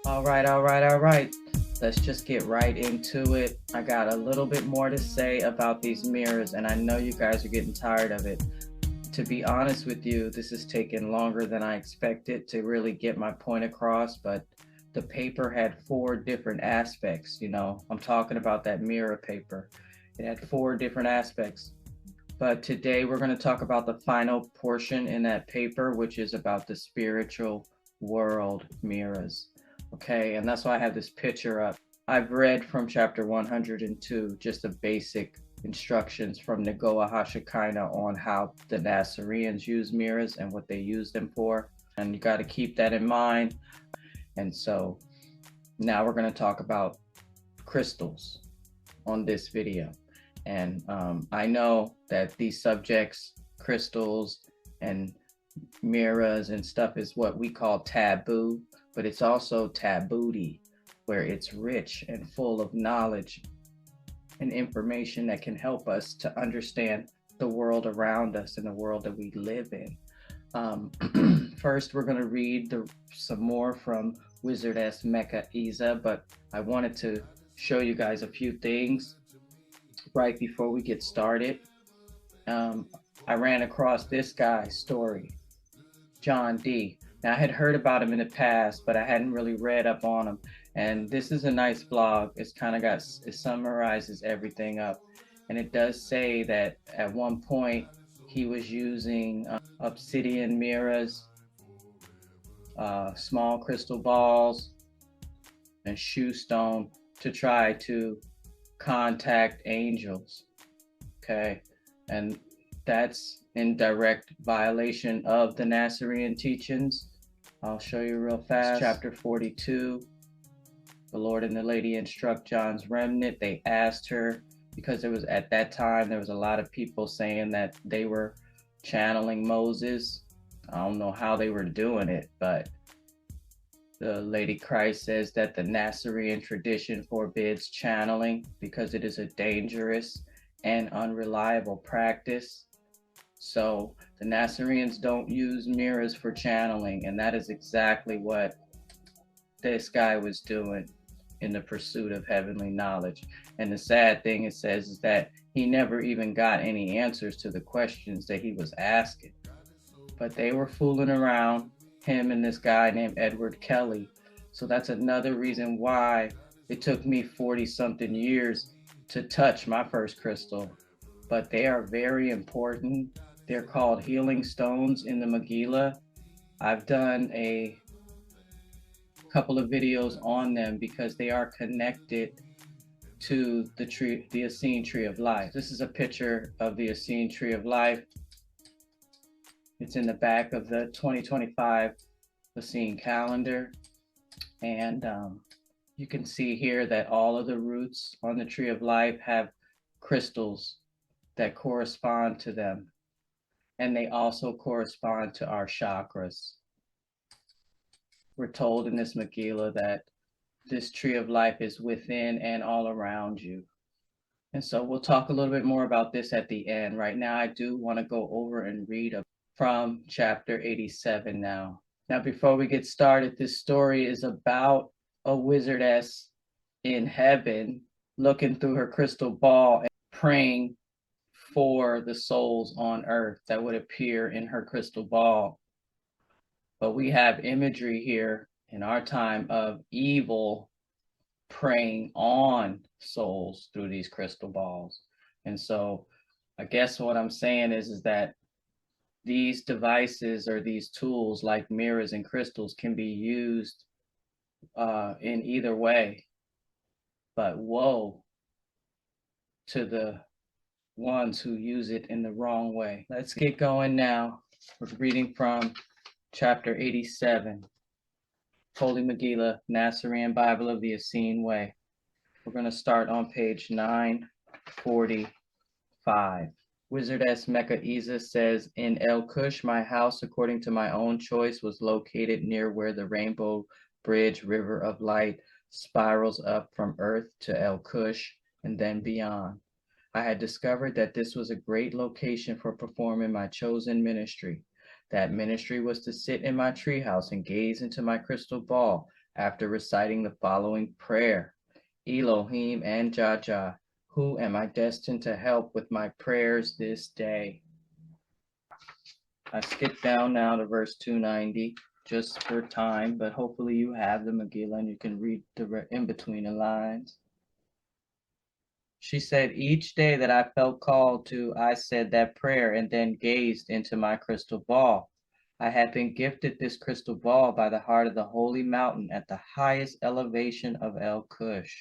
All right. Let's just get right into it. I got a little bit more to say about these mirrors, and I know you guys are getting tired of it. To be honest with you, this is taking longer than I expected to really get my point across, but the paper had four different aspects. I'm talking about that mirror paper. It had four different aspects. But today we're going to talk about the final portion in that paper, which is about the spiritual world mirrors. Okay, and that's why I have this picture up. I've read from chapter 102 just the basic instructions from Nagoa Hashikaina on how the Nasareans use mirrors and what they use them for. And you got to keep that in mind. And so now we're going to talk about crystals on this video. And I know that these subjects, crystals and mirrors and stuff, is what we call taboo, but it's also tabooty, where it's rich and full of knowledge and information that can help us to understand the world around us and the world that we live in. First, we're going to read some more from Wizardess Mecheza, but I wanted to show you guys a few things right before we get started. I ran across this guy's story, John D. Now, I had heard about him in the past, but I hadn't really read up on him. And this is a nice blog. It summarizes everything up. And it does say that at one point he was using obsidian mirrors, small crystal balls, and shoe stone to try to contact angels. Okay. And that's in direct violation of the Nasarean teachings. I'll show you real fast. Chapter 42. The Lord and the lady instruct John's remnant. They asked her, because at that time there was a lot of people saying that they were channeling Moses. I don't know how they were doing it, but the Lady Christ says that the Nasarean tradition forbids channeling because it is a dangerous and unreliable practice. So the Nasareans don't use mirrors for channeling, and that is exactly what this guy was doing in the pursuit of heavenly knowledge. And the sad thing it says is that he never even got any answers to the questions that he was asking. But they were fooling around, him and this guy named Edward Kelly. So that's another reason why it took me 40-something years to touch my first crystal. But they are very important. They're called healing stones in the Megillah. I've done a couple of videos on them because they are connected to the Essene tree of life. This is a picture of the Essene tree of life. It's in the back of the 2025 Essene calendar. And you can see here that all of the roots on the tree of life have crystals that correspond to them. And they also correspond to our chakras. We're told in this Megillah that this tree of life is within and all around you. And so we'll talk a little bit more about this at the end. Right now, I do want to go over and read from chapter 87 now. Now, before we get started, this story is about a wizardess in heaven looking through her crystal ball and praying for the souls on earth that would appear in her crystal ball. But we have imagery here in our time of evil preying on souls through these crystal balls. And so I guess what I'm saying is that these devices or these tools like mirrors and crystals can be used in either way. But woe to the ones who use it in the wrong way. Let's get going now. We're reading from chapter 87, Holy Megillah, Nasarean Bible of the Essene Way. We're going to start on page 945. Wizardess Mecheza says, in El Kush, my house, according to my own choice, was located near where the Rainbow Bridge River of Light spirals up from Earth to El Kush and then beyond. I had discovered that this was a great location for performing my chosen ministry. That ministry was to sit in my treehouse and gaze into my crystal ball after reciting the following prayer: Elohim and Jaja, who am I destined to help with my prayers this day? I skip down now to verse 290 just for time, but hopefully you have the Megillah and you can read the in between the lines. She said, each day that I felt called to, I said that prayer and then gazed into my crystal ball. I had been gifted this crystal ball by the heart of the holy mountain at the highest elevation of El Kush.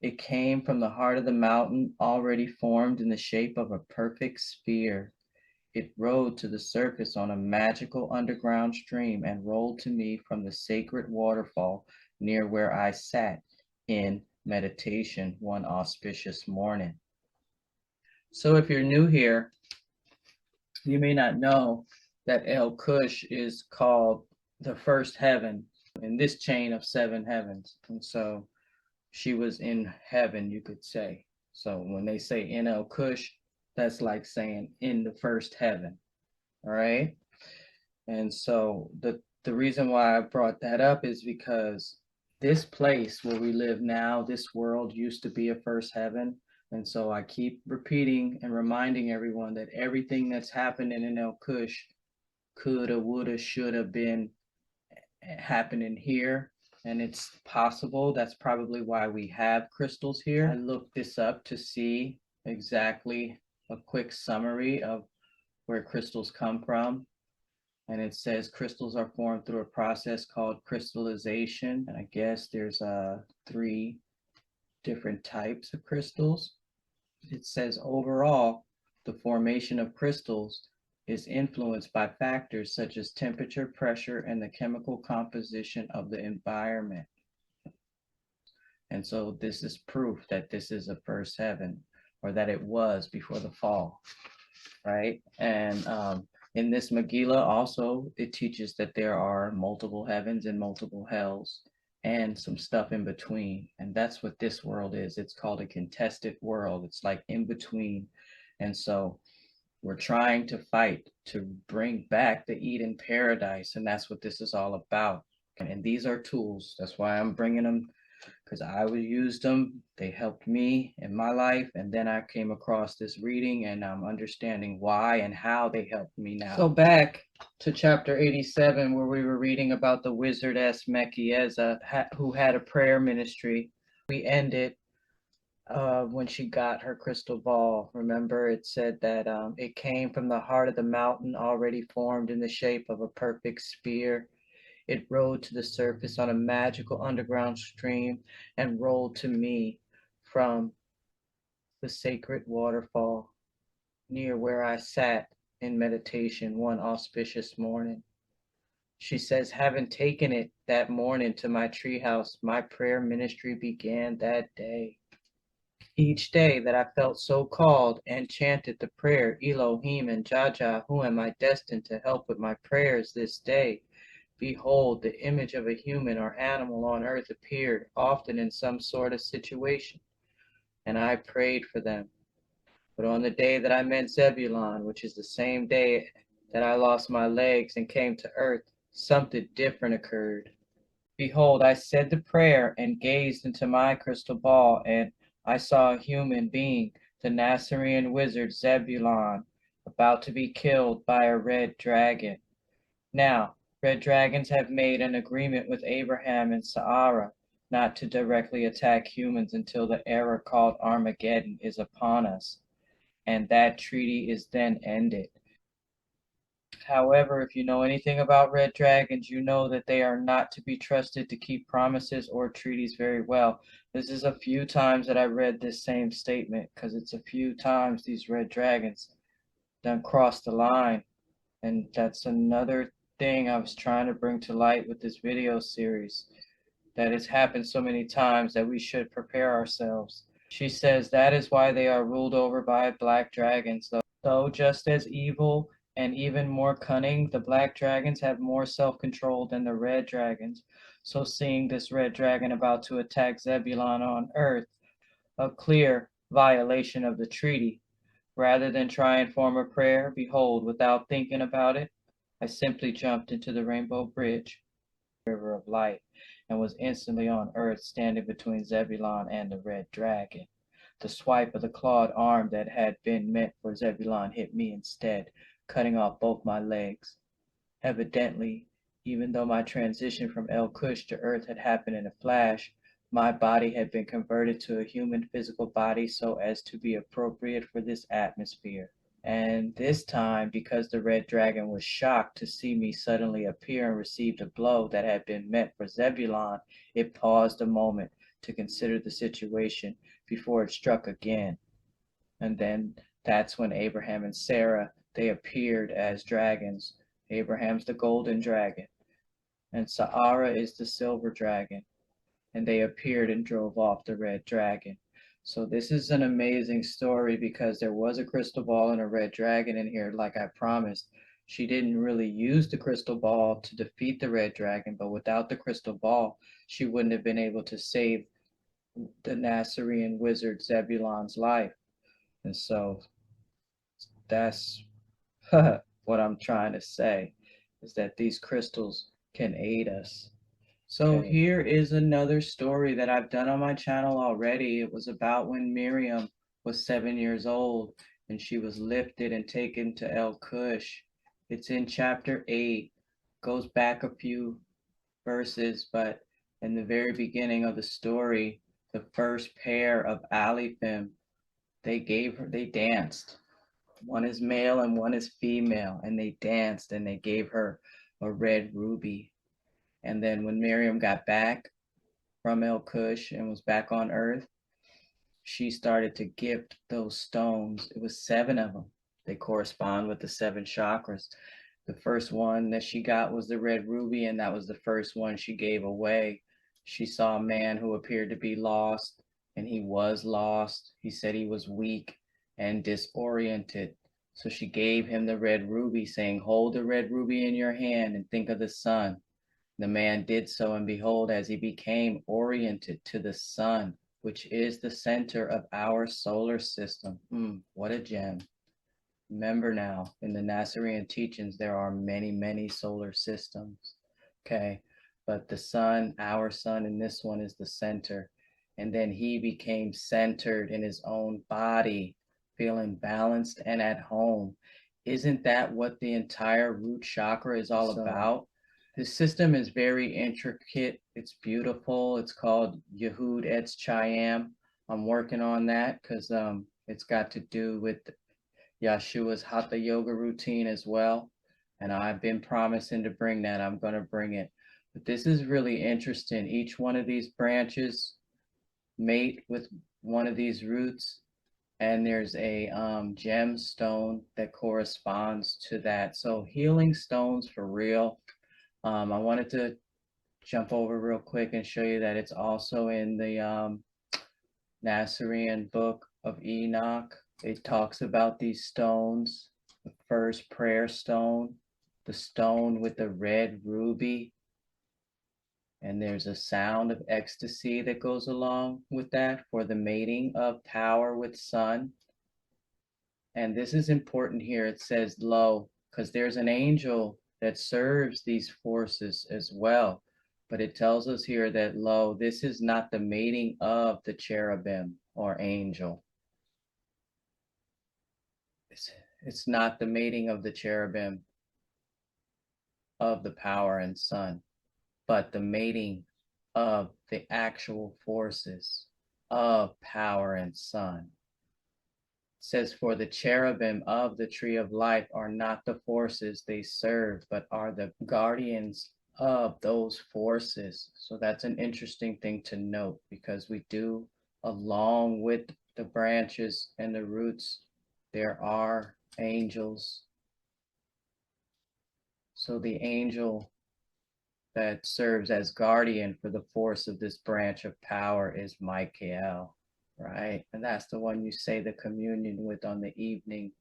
It came from the heart of the mountain, already formed in the shape of a perfect sphere. It rode to the surface on a magical underground stream and rolled to me from the sacred waterfall near where I sat in meditation one auspicious morning. So if you're new here, you may not know that El Kush is called the first heaven in this chain of 7 heavens. And so she was in heaven, you could say. So when they say in El Kush, that's like saying in the first heaven. All right. And so the reason why I brought that up is because this place where we live now, this world used to be a first heaven. And so I keep repeating and reminding everyone that everything that's happening in El Kush coulda, woulda, shoulda been happening here. And it's possible. That's probably why we have crystals here. I looked this up to see exactly a quick summary of where crystals come from. And it says crystals are formed through a process called crystallization. And I guess there's 3 different types of crystals. It says overall, the formation of crystals is influenced by factors such as temperature, pressure, and the chemical composition of the environment. And so this is proof that this is a first heaven, or that it was before the fall, right? And in this Megillah also, it teaches that there are multiple heavens and multiple hells and some stuff in between. And that's what this world is. It's called a contested world. It's like in between. And so we're trying to fight to bring back the Eden paradise. And that's what this is all about. And these are tools. That's why I'm bringing them, because I used them. They helped me in my life. And then I came across this reading and I'm understanding why and how they helped me now. So back to chapter 87, where we were reading about the Wizardess Mecheza, who had a prayer ministry. We ended when she got her crystal ball. Remember, it said that it came from the heart of the mountain, already formed in the shape of a perfect sphere. It rode to the surface on a magical underground stream and rolled to me from the sacred waterfall near where I sat in meditation one auspicious morning. She says, having taken it that morning to my treehouse, my prayer ministry began that day. Each day that I felt so called and chanted the prayer, Elohim and Jaja, who am I destined to help with my prayers this day? Behold, the image of a human or animal on earth appeared, often in some sort of situation, and I prayed for them. But on the day that I met Zebulon, which is the same day that I lost my legs and came to earth, something different occurred. Behold, I said the prayer and gazed into my crystal ball, and I saw a human being, the Nasarean wizard Zebulon, about to be killed by a red dragon. Now, red dragons have made an agreement with Abraham and Sarah not to directly attack humans until the era called Armageddon is upon us, and that treaty is then ended. However, if you know anything about red dragons, you know that they are not to be trusted to keep promises or treaties very well. This is a few times that I read this same statement, because it's a few times these red dragons done crossed the line. And that's another thing I was trying to bring to light with this video series, that it's happened so many times that we should prepare ourselves. She says that is why they are ruled over by black dragons. Though just as evil and even more cunning, the black dragons have more self-control than the red dragons. So seeing this red dragon about to attack Zebulon on earth, a clear violation of the treaty, rather than try and form a prayer, behold, without thinking about it, I simply jumped into the rainbow bridge, river of light. and was instantly on earth, standing between Zebulon and the red dragon. The swipe of the clawed arm that had been meant for Zebulon hit me instead, cutting off both my legs. Evidently, even though my transition from El Kush to Earth had happened in a flash, my body had been converted to a human physical body so as to be appropriate for this atmosphere. And this time, because the red dragon was shocked to see me suddenly appear and received a blow that had been meant for Zebulon, it paused a moment to consider the situation before it struck again. And then that's when Abraham and Sarah, they appeared as dragons. Abraham's the golden dragon, and Saara is the silver dragon, and they appeared and drove off the red dragon. So this is an amazing story because there was a crystal ball and a red dragon in here, like I promised. She didn't really use the crystal ball to defeat the red dragon, but without the crystal ball, she wouldn't have been able to save the Nasarean wizard Zebulon's life. And so that's what I'm trying to say, is that these crystals can aid us. So here is another story that I've done on my channel already. It was about when Miriam was 7 years old and she was lifted and taken to El Kush. It's in chapter 8, goes back a few verses, but in the very beginning of the story, the first pair of Alifim, they danced. One is male and one is female, and they danced and they gave her a red ruby. And then when Miriam got back from El Kush and was back on earth, she started to gift those stones. It was 7 of them. They correspond with the 7 chakras. The first one that she got was the red ruby, and that was the first one she gave away. She saw a man who appeared to be lost, and he was lost. He said he was weak and disoriented. So she gave him the red ruby, saying, "Hold the red ruby in your hand and think of the sun." The man did so, and behold, as he became oriented to the sun, which is the center of our solar system. What a gem. Remember now, in the Nasarean teachings, there are many, many solar systems. Okay, but the sun, our sun in this one, is the center. And then he became centered in his own body, feeling balanced and at home. Isn't that what the entire root chakra is all about? The system is very intricate. It's beautiful. It's called Yehud Etz Chaim. I'm working on that because it's got to do with Yeshua's Hatha Yoga routine as well. And I've been promising to bring that. I'm going to bring it. But this is really interesting. Each one of these branches mate with one of these roots, and there's a gemstone that corresponds to that. So healing stones for real. I wanted to jump over real quick and show you that it's also in the Nasarean book of Enoch. It talks about these stones. The first prayer stone, the stone with the red ruby, and there's a sound of ecstasy that goes along with that for the mating of power with sun. And this is important here. It says lo, because there's an angel that serves these forces as well. But it tells us here that lo, this is not the mating of the cherubim or angel. It's not the mating of the cherubim of the power and sun, but the mating of the actual forces of power and sun. It says, for the cherubim of the tree of life are not the forces they serve, but are the guardians of those forces. So that's an interesting thing to note, because we do, along with the branches and the roots, there are angels. So the angel that serves as guardian for the force of this branch of power is Michael, right? And that's the one you say the communion with on the evening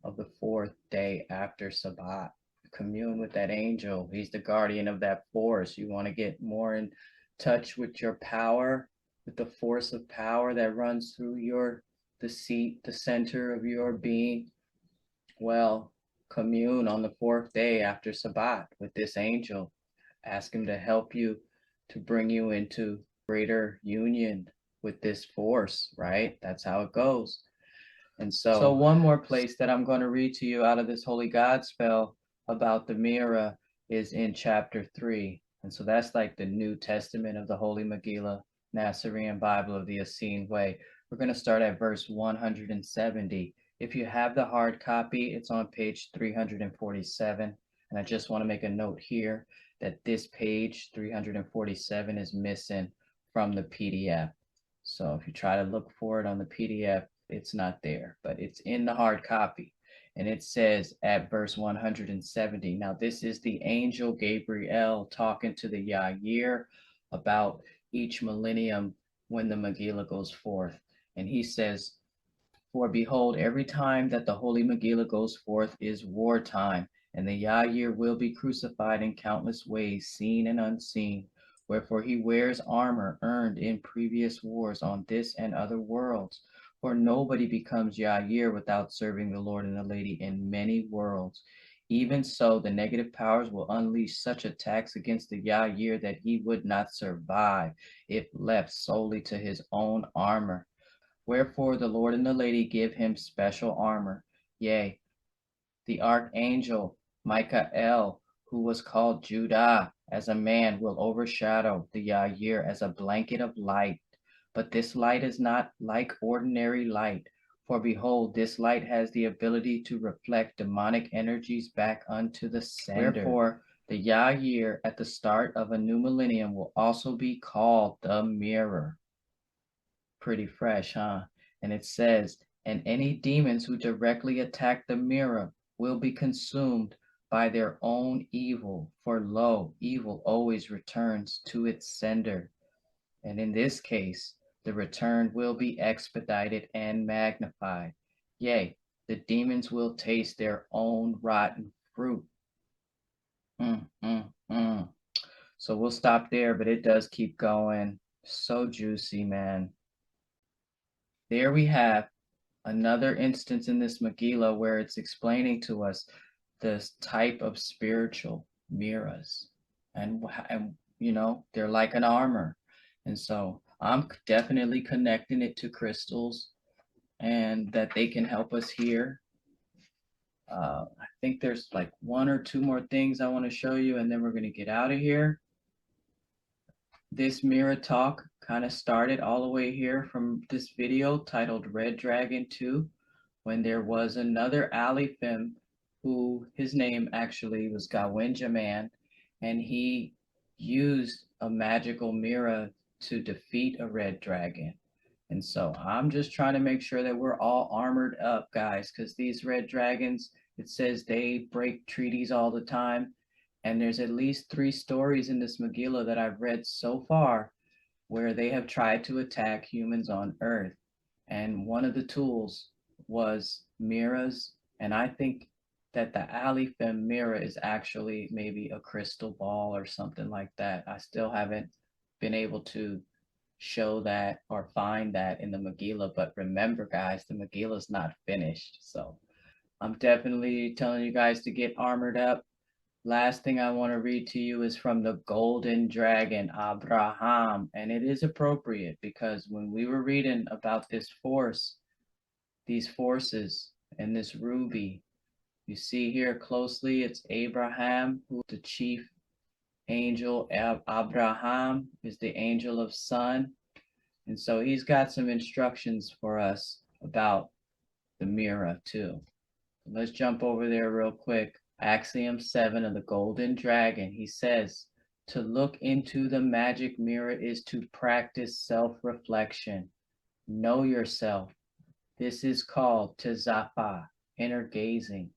of the 4th day after Sabbat. Commune with that angel. He's the guardian of that force. You want to get more in touch with your power, with the force of power that runs through the seat, the center of your being. Well, commune on the 4th day after Sabbat with this angel. Ask him to help you to bring you into greater union with this force, right? That's how it goes. And so one more place that I'm going to read to you out of this Holy God spell about the mirror is in chapter 3. And so that's like the New Testament of the Holy Megillah, Nasarean Bible of the Essene way. We're going to start at verse 170. If you have the hard copy, it's on page 347. And I just want to make a note here that this page 347 is missing from the PDF. So if you try to look for it on the PDF, it's not there, but it's in the hard copy. And it says at verse 170, now this is the angel Gabriel talking to the Yair about each millennium when the Megillah goes forth. And he says, for behold, every time that the Holy Megillah goes forth is wartime, and the Yair will be crucified in countless ways, seen and unseen. Wherefore he wears armor earned in previous wars on this and other worlds. For nobody becomes Yair without serving the Lord and the Lady in many worlds. Even so, the negative powers will unleash such attacks against the Yair that he would not survive if left solely to his own armor. Wherefore the Lord and the Lady give him special armor. Yea, the archangel Michael, who was called Judah, as a man, will overshadow the Yair as a blanket of light. But this light is not like ordinary light. For behold, this light has the ability to reflect demonic energies back unto the sender. Wherefore, the Yair at the start of a new millennium will also be called the mirror. Pretty fresh, huh? And it says, and any demons who directly attack the mirror will be consumed by their own evil, for lo, evil always returns to its sender. And in this case, the return will be expedited and magnified. Yea, the demons will taste their own rotten fruit. So we'll stop there, but it does keep going. So juicy, man. There we have another instance in this Megillah where it's explaining to us this type of spiritual mirrors, and you know, they're like an armor. And so I'm definitely connecting it to crystals and that they can help us here. I think there's like one or two more things I want to show you, and then we're going to get out of here. This mirror talk kind of started all the way here from this video titled Red Dragon 2, when there was another Alephem who his name actually was Gawenjaman, and he used a magical mirror to defeat a red dragon. And so I'm just trying to make sure that we're all armored up, guys, because these red dragons, it says they break treaties all the time. And there's at least 3 stories in this Megillah that I've read so far where they have tried to attack humans on Earth. And one of the tools was mirrors. And I think that the Alephem mirror is actually maybe a crystal ball or something like that. I still haven't been able to show that or find that in the Megillah. But remember, guys, the Megillah is not finished. So I'm definitely telling you guys to get armored up. Last thing I want to read to you is from the golden dragon, Abraham. And it is appropriate because when we were reading about this force, these forces, and this ruby, you see here closely, it's Abraham, who the chief angel. Abraham is the angel of sun. And so he's got some instructions for us about the mirror too. Let's jump over there real quick. Axiom 7 of the Golden Dragon, he says, to look into the magic mirror is to practice self-reflection. Know yourself. This is called tezapa, inner gazing.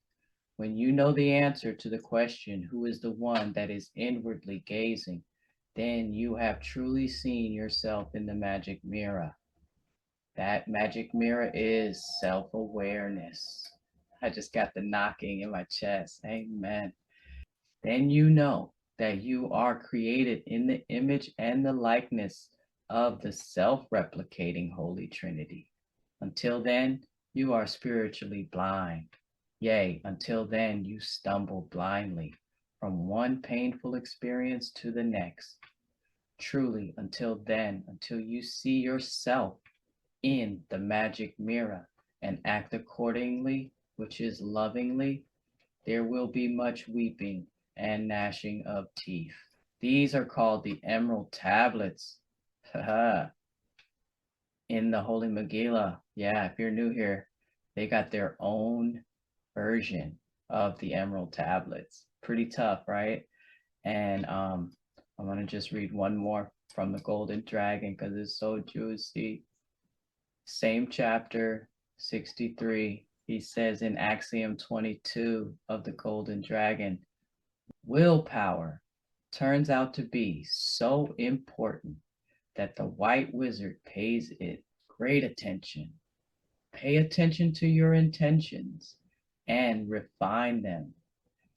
When you know the answer to the question, who is the one that is inwardly gazing, then you have truly seen yourself in the magic mirror. That magic mirror is self-awareness. I just got the knocking in my chest. Amen. Then you know that you are created in the image and the likeness of the self-replicating Holy Trinity. Until then, you are spiritually blind. Yea, until then, you stumble blindly from one painful experience to the next. truly, until then, until you see yourself in the magic mirror and act accordingly, which is lovingly, there will be much weeping and gnashing of teeth. These are called the emerald tablets. In the Holy Megillah. Yeah, if you're new here, they got their own version of the emerald tablets. Pretty tough, right? And I'm gonna just read one more from the Golden Dragon because it's so juicy. Same chapter, 63. He says in Axiom 22 of the Golden Dragon, willpower turns out to be so important that the white wizard pays it great attention. Pay attention to your intentions and refine them.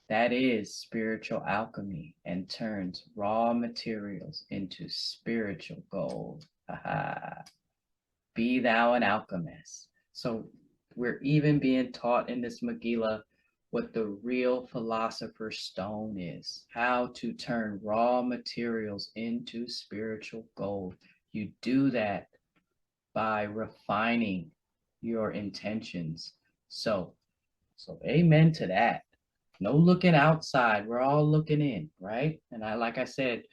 That is spiritual alchemy and turns raw materials into spiritual gold. Be thou an alchemist. So we're even being taught in this Megillah what the real philosopher's stone is, how to turn raw materials into spiritual gold. You do that by refining your intentions. So amen to that. No looking outside. We're all looking in, right? And like I said,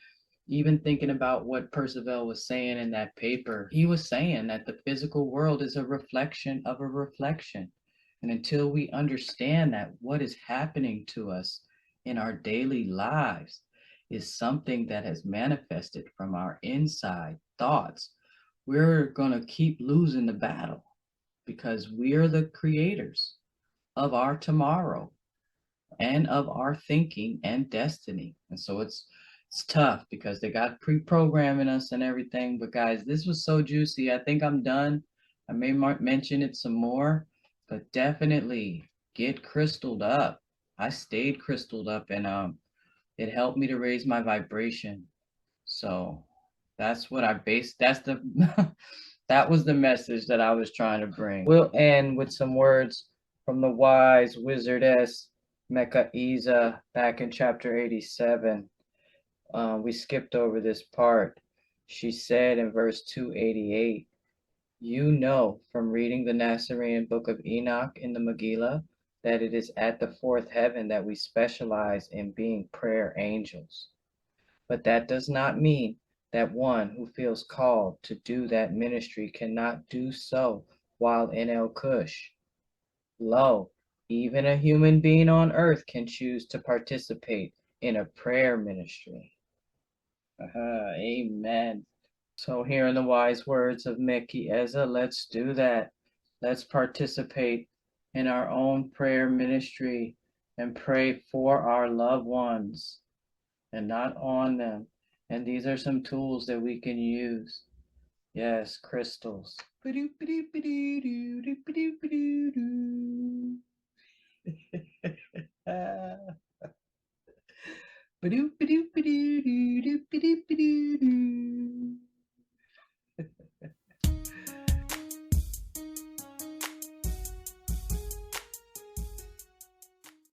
even thinking about what Percival was saying in that paper, he was saying that the physical world is a reflection of a reflection. And until we understand that what is happening to us in our daily lives is something that has manifested from our inside thoughts, we're going to keep losing the battle because we're the creators of our tomorrow and of our thinking and destiny. And so it's tough because they got pre-programming us and everything. But guys, this was so juicy. I think I'm done. I may mention it some more, but definitely get crystalled up. I stayed crystalled up, and it helped me to raise my vibration. So that's what I based. That's the that was the message that I was trying to bring. We'll end with some words from the wise wizardess Mecheza back in chapter 87. We skipped over this part. She said in verse 288, you know from reading the Nasarean book of Enoch in the Megillah that it is at the fourth heaven that we specialize in being prayer angels. But that does not mean that one who feels called to do that ministry cannot do so while in El Cush. Lo, even a human being on earth can choose to participate in a prayer ministry. Amen. So hearing the wise words of Mecheza, let's do that. Let's participate in our own prayer ministry and pray for our loved ones and not on them. And these are some tools that we can use. Yes, crystals.